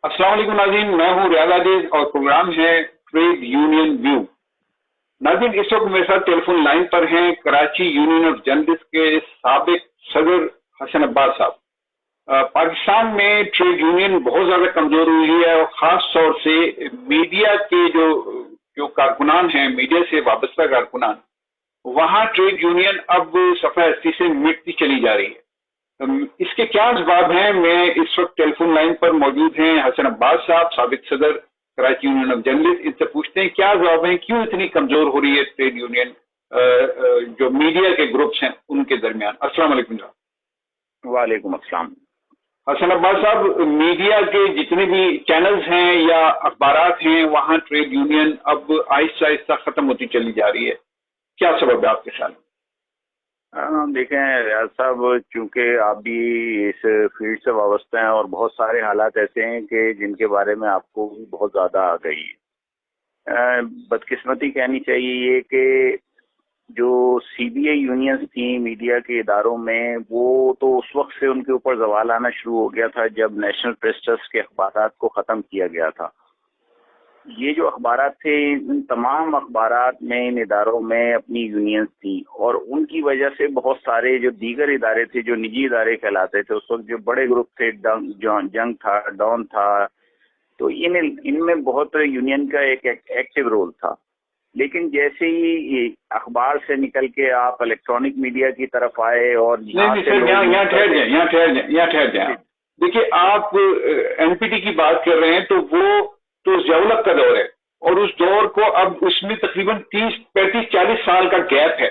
السلام علیکم ناظرین، میں ہوں ریاض عزیز اور پروگرام ہے ٹریڈ یونین ویو۔ ناظرین، اس وقت میرے ساتھ ٹیلی فون لائن پر ہیں کراچی یونین آف جرنلسٹ کے سابق صدر حسن عباس صاحب۔ پاکستان میں ٹریڈ یونین بہت زیادہ کمزور ہوئی ہے اور خاص طور سے میڈیا کے جو کارکنان ہیں، میڈیا سے وابستہ کارکنان، وہاں ٹریڈ یونین اب صفحہ ہستی سے مٹتی چلی جا رہی ہے۔ اس کے کیا اسباب ہیں؟ میں اس وقت ٹیلی فون لائن پر موجود ہیں حسن عباس صاحب، سابق صدر کراچی یونین آف جرنلسٹ۔ ان سے پوچھتے ہیں کیا اسباب ہیں، کیوں اتنی کمزور ہو رہی ہے ٹریڈ یونین جو میڈیا کے گروپس ہیں ان کے درمیان۔ السلام علیکم صاحب۔ وعلیکم السلام۔ حسن عباس صاحب، میڈیا کے جتنے بھی چینلز ہیں یا اخبارات ہیں وہاں ٹریڈ یونین اب آہستہ آہستہ ختم ہوتی چلی جا رہی ہے، کیا سبب ہے آپ کے خیال میں؟ دیکھیں ریاض صاحب، چونکہ آپ بھی اس فیلڈ سے وابستہ ہیں اور بہت سارے حالات ایسے ہیں کہ جن کے بارے میں آپ کو بھی بہت زیادہ آگاہی ہے۔ بدقسمتی کہنی چاہیے یہ کہ جو سی بی اے یونینز تھیں میڈیا کے اداروں میں، وہ تو اس وقت سے ان کے اوپر زوال آنا شروع ہو گیا تھا جب نیشنل پریس ٹرسٹ کے اخبارات کو ختم کیا گیا تھا۔ یہ جو اخبارات تھے، ان تمام اخبارات میں، ان اداروں میں اپنی یونینز تھیں، اور ان کی وجہ سے بہت سارے جو دیگر ادارے تھے جو نجی ادارے کہلاتے تھے اس وقت، جو بڑے گروپ تھے، جنگ تھا، ڈان تھا، تو ان میں بہت یونین کا ایک ایکٹیو رول تھا۔ لیکن جیسے ہی اخبار سے نکل کے آپ الیکٹرانک میڈیا کی طرف آئے اور یہاں ٹھہر جائیں۔ دیکھیے، آپ این پی ٹی کی بات کر رہے ہیں تو وہ تو ضیاء کا دور ہے، اور اس دور کو اب اس میں تقریباً 35-40 سال کا گیپ ہے۔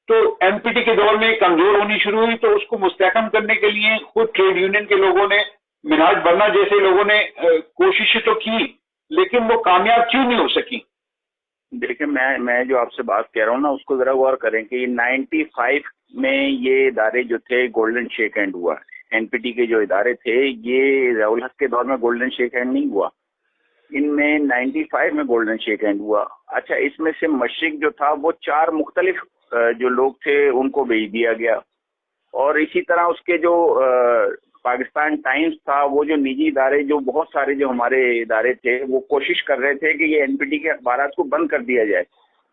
تو ایم پی ٹی کے دور میں کمزور ہونی شروع ہوئی تو اس کو مستحکم کرنے کے لیے خود ٹریڈ یونین کے لوگوں نے، منہاج برنا جیسے لوگوں نے کوششیں تو کی، لیکن وہ کامیاب کیوں نہیں ہو سکی؟ دیکھیں، میں جو آپ سے بات کہہ رہا ہوں نا، اس کو ذرا غور کریں کہ یہ 95 میں یہ ادارے جو تھے گولڈن شیک ہینڈ ہوا۔ این پی ٹی کے جو ادارے تھے، یہ ضیاء الحق کے دور میں گولڈن شیک ہینڈ نہیں ہوا، ان میں 95 میں گولڈن شیک ہینڈ ہوا۔ اچھا، اس میں سے مشرق جو تھا وہ 4 مختلف جو لوگ تھے ان کو بھیج دیا گیا، اور اسی طرح اس کے جو پاکستان ٹائمز تھا، وہ جو نجی ادارے، جو بہت سارے جو ہمارے ادارے تھے، وہ کوشش کر رہے تھے کہ یہ این پی ٹی کے اخبارات کو بند کر دیا جائے،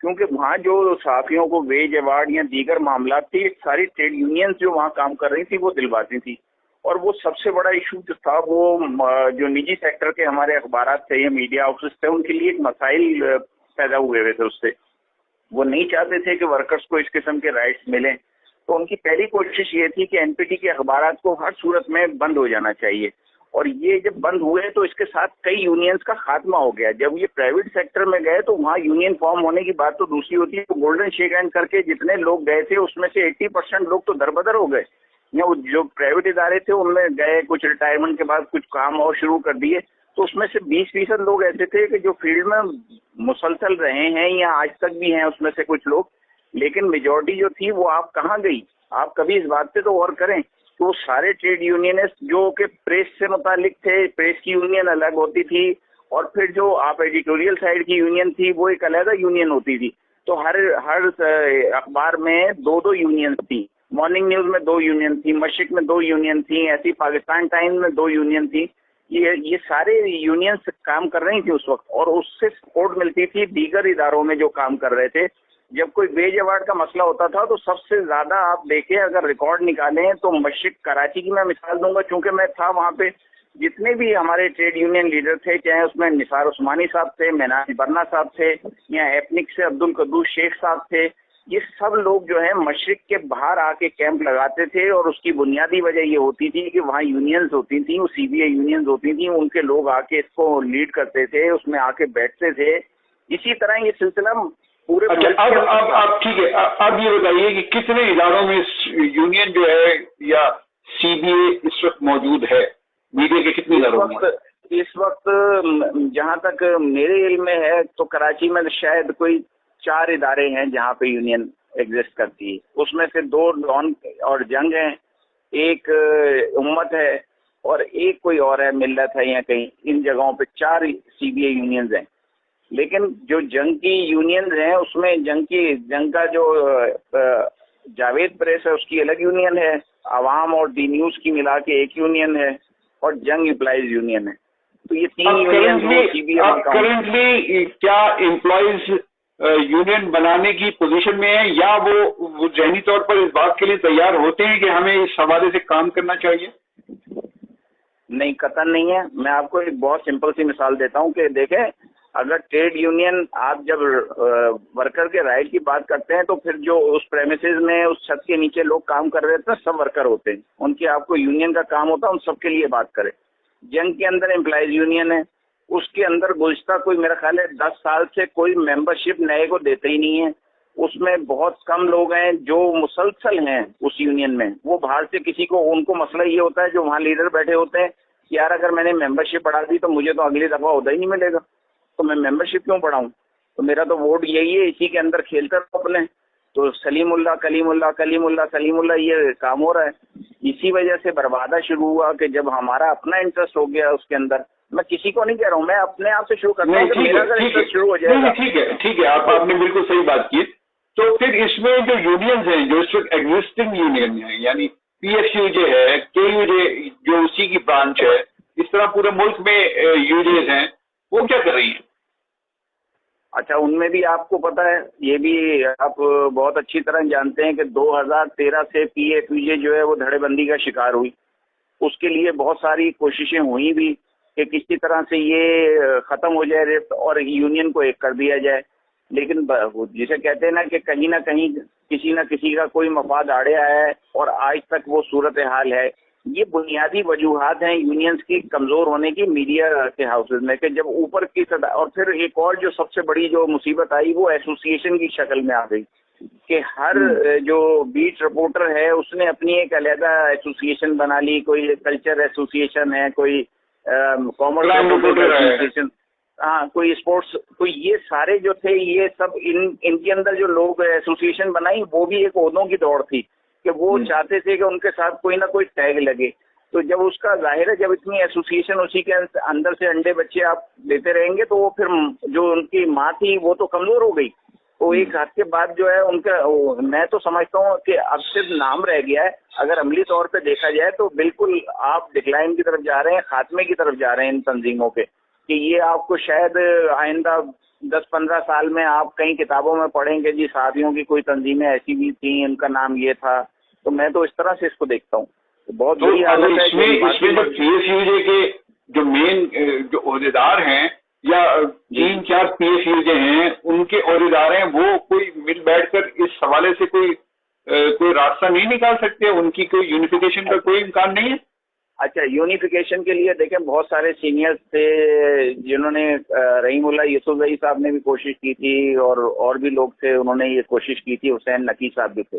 کیونکہ وہاں جو صحافیوں کو ویج ایوارڈ یا دیگر معاملات تھے، ساری ٹریڈ یونینز جو وہاں کام کر رہی تھی وہ دلواتی تھی۔ اور وہ سب سے بڑا ایشو جو تھا، وہ جو نجی سیکٹر کے ہمارے اخبارات تھے یا میڈیا آفس تھے، ان کے لیے ایک مسائل پیدا ہوئے ہوئے تھے۔ اس سے وہ نہیں چاہتے تھے کہ ورکرز کو اس قسم کے رائٹس ملیں، تو ان کی پہلی کوشش یہ تھی کہ این پی ٹی کے اخبارات کو ہر صورت میں بند ہو جانا چاہیے، اور یہ جب بند ہوئے تو اس کے ساتھ کئی یونینز کا خاتمہ ہو گیا۔ جب یہ پرائیویٹ سیکٹر میں گئے تو وہاں یونین فارم ہونے کی بات تو دوسری ہوتی ہے، تو گولڈن شیک ہینڈ کر کے جتنے لوگ گئے تھے اس میں سے 80% لوگ تو دربدر ہو گئے، یا جو پرائیویٹ ادارے تھے ان میں گئے، کچھ ریٹائرمنٹ کے بعد کچھ کام اور شروع کر دیے، تو اس میں سے 20% لوگ ایسے تھے کہ جو فیلڈ میں مسلسل رہے ہیں یا آج تک بھی ہیں، اس میں سے کچھ لوگ، لیکن میجورٹی جو تھی وہ آپ کہاں گئی؟ آپ کبھی اس بات پہ تو غور کریں کہ وہ سارے ٹریڈ یونینسٹ جو کہ پریس سے متعلق تھے، پریس کی یونین الگ ہوتی تھی، اور پھر جو آپ ایڈیٹوریل سائڈ کی یونین تھی وہ ایک علیحدہ یونین ہوتی تھی، تو ہر اخبار میں 2 یونینز تھی۔ مارننگ نیوز میں 2 یونین تھی، مشرق میں 2 یونین تھی، ایسی پاکستان ٹائمز میں 2 یونین تھی۔ یہ سارے یونینز کام کر رہی تھی اس وقت، اور اس سے سپورٹ ملتی تھی دیگر اداروں میں جو کام کر رہے تھے۔ جب کوئی ویج ایوارڈ کا مسئلہ ہوتا تھا تو سب سے زیادہ آپ دیکھیں، اگر ریکارڈ نکالیں تو مشرق کراچی کی میں مثال دوں گا، چونکہ میں تھا وہاں پہ، جتنے بھی ہمارے ٹریڈ یونین لیڈر تھے، چاہے اس میں نثار عثمانی صاحب تھے، منہاج برنا صاحب تھے، یا ایپنک سے عبدالقدوس شیخ صاحب تھے، یہ سب لوگ جو ہیں مشرق کے باہر آ کے کیمپ لگاتے تھے، اور اس کی بنیادی وجہ یہ ہوتی تھی کہ وہاں یونینز ہوتی تھیں، وہ سی بی اے یونینز ہوتی تھیں، ان کے لوگ آ کے اس کو لیڈ کرتے تھے، اس میں آ کے بیٹھتے تھے۔ اسی طرح یہ سلسلہ پورے اب ٹھیک ہے، اب یہ بتائیے کہ کتنے اداروں میں یونین جو ہے یا سی بی اے اس وقت موجود ہے؟ میڈیا کے کتنے اداروں میں اس وقت جہاں تک میرے علم میں ہے تو کراچی میں شاید کوئی 4 ادارے ہیں جہاں پہ یونین ایگزسٹ کرتی ہے، اس میں سے 2 ڈان اور جنگ ہیں، ایک امت ہے، اور ایک کوئی اور ہے، ملت ہے یا کہیں، ان جگہوں پہ 4 سی بی اے یونینز ہیں۔ لیکن جو جنگ کی یونینز ہیں اس میں جنگ کا جو جاوید پریس ہے اس کی الگ یونین ہے، عوام اور دی نیوز کی ملا کے ایک یونین ہے، اور جنگ امپلائیز یونین ہے۔ تو یہ 3 یونین کرنٹلی کیا امپلائیز یونین بنانے کی پوزیشن میں ہیں یا وہ ذہنی طور پر اس بات کے لیے تیار ہوتے ہیں کہ ہمیں اس حوالے سے کام کرنا چاہیے؟ نہیں، قطعاً نہیں ہے. میں آپ کو ایک بہت سمپل سی مثال دیتا ہوں کہ دیکھیں، اگر ٹریڈ یونین آپ جب ورکر کے رائٹ کی بات کرتے ہیں تو پھر جو اس پریمیسز میں اس چھت کے نیچے لوگ کام کر رہے تھے سب ورکر ہوتے ہیں، ان کی آپ کو یونین کا کام ہوتا ہے ان سب کے لیے بات کریں. جنگ کے اندر امپلائیز یونین ہے، اس کے اندر گزشتہ کوئی میرا خیال ہے 10 سال سے کوئی ممبرشپ نئے کو دیتے ہی نہیں ہے. اس میں بہت کم لوگ ہیں جو مسلسل ہیں اس یونین میں. وہ باہر سے کسی کو، ان کو مسئلہ یہ ہوتا ہے جو وہاں لیڈر بیٹھے ہوتے ہیں کہ یار اگر میں نے ممبرشپ بڑھا دی تو مجھے تو اگلی دفعہ عہدہ ہی نہیں ملے گا، تو میں ممبرشپ کیوں بڑھاؤں؟ تو میرا تو ووٹ یہی ہے، اسی کے اندر کھیلتے رہو اپنے. تو سلیم اللہ کلیم اللہ کلیم اللہ سلیم اللہ یہ کام ہو رہا ہے. اسی وجہ سے بربادہ شروع ہوا کہ جب ہمارا اپنا انٹرسٹ ہو گیا اس کے اندر. میں کسی کو نہیں کہہ رہا ہوں، میں اپنے آپ سے شروع کرتا ہوں کہ میرا اگر انٹرسٹ شروع ہو جائے گا. ٹھیک ہے، آپ نے بالکل صحیح بات کی. تو پھر اس میں جو یونینز ہیں جو اس وقت ایگزسٹنگ یونین ہیں، یعنی پی ایف یو جے ہے، کے یو جے جو اسی کی برانچ ہے، اس طرح پورے ملک میں یو جیز ہیں، وہ کیا کر رہی ہیں؟ اچھا، ان میں بھی آپ کو پتہ ہے، یہ بھی آپ بہت اچھی طرح جانتے ہیں کہ 2013 سے پی ایف یو جے جو ہے وہ دھڑے بندی کا شکار ہوئی. اس کے لیے بہت ساری کوششیں ہوئی بھی کہ کسی طرح سے یہ ختم ہو جائے ریفٹ اور یونین کو ایک کر دیا جائے. لیکن جسے کہتے ہیں نا کہ کہیں نہ کہیں کسی نہ کسی کا کوئی مفاد آڑے آیا ہے اور آج تک وہ صورتحال ہے. یہ بنیادی وجوہات ہیں یونینز کی کمزور ہونے کی میڈیا کے ہاؤسز میں کہ جب اوپر کی سطح. اور پھر ایک اور جو سب سے بڑی جو مصیبت آئی وہ ایسوسیشن کی شکل میں آ گئی کہ ہر جو بیٹ رپورٹر ہے اس نے اپنی ایک علیحدہ ایسوسیشن بنا لی. کوئی کلچر ایسوسیشن ہے، کوئی کامرس ایسوسیشن، ہاں کوئی اسپورٹس. تو یہ سارے جو تھے یہ سب ان کے اندر جو لوگ ایسوسیشن بنائی وہ بھی ایک عہدوں کی دوڑ تھی کہ وہ چاہتے تھے کہ ان کے ساتھ کوئی نہ کوئی ٹیگ لگے. تو جب اس کا ظاہر ہے جب اتنی ایسوسیشن اسی کے اندر سے انڈے بچے آپ دیتے رہیں گے تو وہ پھر جو ان کی ماں تھی وہ تو کمزور ہو گئی. تو ایک حد کے بعد جو ہے ان کا، میں تو سمجھتا ہوں کہ اب صرف نام رہ گیا ہے. اگر عملی طور پہ دیکھا جائے تو بالکل آپ ڈکلائن کی طرف جا رہے ہیں، خاتمے کی طرف جا رہے ہیں ان تنظیموں کے. کہ یہ آپ کو شاید آئندہ 10-15 سال میں آپ کئی کتابوں میں پڑھیں گے جی صحابیوں کی کوئی تنظیمیں ایسی بھی تھیں ان کا نام یہ تھا. تو میں تو اس طرح سے اس کو دیکھتا ہوں. بہت بڑی حالت ہے. اس میں جو پی ایف یو جے کے جو مین جو عہدیدار ہیں یا 3-4 پی ایف یو جے ہیں ان کے عہدیدار ہیں، وہ کوئی مل بیٹھ کر اس حوالے سے کوئی راستہ نہیں نکال سکتے؟ ان کی کوئی یونیفیکیشن کا کوئی امکان نہیں ہے؟ اچھا، یونیفیکیشن کے لیے دیکھیں بہت سارے سینئرز تھے جنہوں نے، رحیم اللہ یوسف زئی صاحب نے بھی کوشش کی تھی اور بھی لوگ تھے انہوں نے یہ کوشش کی تھی، حسین نقی صاحب بھی تھے.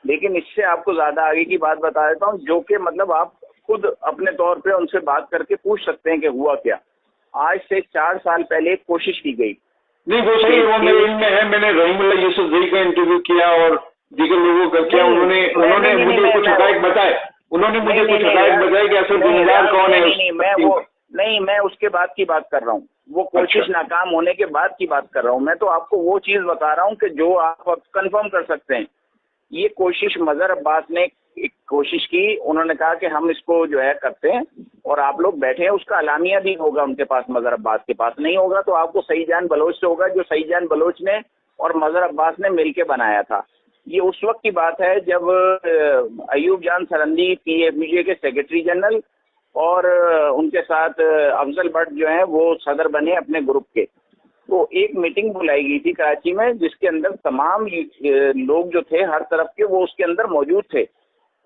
لیکن اس سے آپ کو زیادہ آگے کی بات بتا دیتا ہوں جو کہ مطلب آپ خود اپنے طور پہ ان سے بات کر کے پوچھ سکتے ہیں کہ ہوا کیا. آج سے 4 سال پہلے ایک کوشش کی گئی. نہیں وہ صحیح، وہ میرے علم میں ہے. میں نے رحیم اللہ یوسف زئی کا انٹرویو کیا اور دیگر لوگوں کا کیا. انہوں نے مجھے کچھ حقائق بتائے. کہ اصل ذمہ کون ہے. میں اس کے بعد کی بات کر رہا ہوں، وہ کوشش ناکام ہونے کے بعد کی بات کر رہا ہوں. میں تو آپ کو وہ چیز بتا رہا ہوں کہ جو آپ کنفرم کر سکتے ہیں. یہ کوشش مظہر عباس نے ایک کوشش کی، انہوں نے کہا کہ ہم اس کو جو ہے کرتے ہیں اور آپ لوگ بیٹھے ہیں. اس کا اعلامیہ بھی ہوگا ان کے پاس، مظہر عباس کے پاس نہیں ہوگا. تو آپ کو سعید جان بلوچ سے ہوگا جو سعید جان بلوچ نے اور مظہر عباس نے مل کے بنایا تھا. یہ اس وقت کی بات ہے جب ایوب جان سرندی پی ایف یو جے کے سیکرٹری جنرل اور ان کے ساتھ افضل بٹ جو ہیں وہ صدر بنے اپنے گروپ کے. تو ایک میٹنگ بلائی گئی تھی کراچی میں جس کے اندر تمام لوگ جو تھے ہر طرف کے وہ اس کے اندر موجود تھے.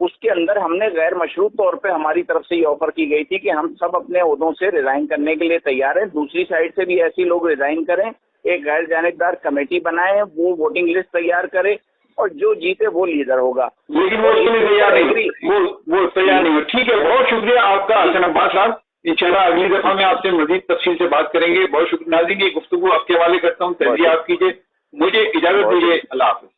اس کے اندر ہم نے غیر مشروط طور پہ ہماری طرف سے یہ آفر کی گئی تھی کہ ہم سب اپنے عہدوں سے ریزائن کرنے کے لیے تیار ہیں. دوسری سائڈ سے بھی ایسے لوگ ریزائن کریں، ایک غیر جانبدار کمیٹی بنائیں، وہ ووٹنگ لسٹ تیار کرے اور جو جیتے وہ لیڈر ہوگا. لیکن وہ اس کے لیے تیار نہیں ہو. ٹھیک ہے، بہت شکریہ آپ کا حسن عباس صاحب. انشاءاللہ اگلی دفعہ میں آپ سے مزید تفصیل سے بات کریں گے. بہت شکریہ. ناظرین، یہ گفتگو آپ کے حوالے کرتا ہوں، تجزیہ آپ کیجیے. مجھے اجازت دیجیے. اللہ حافظ.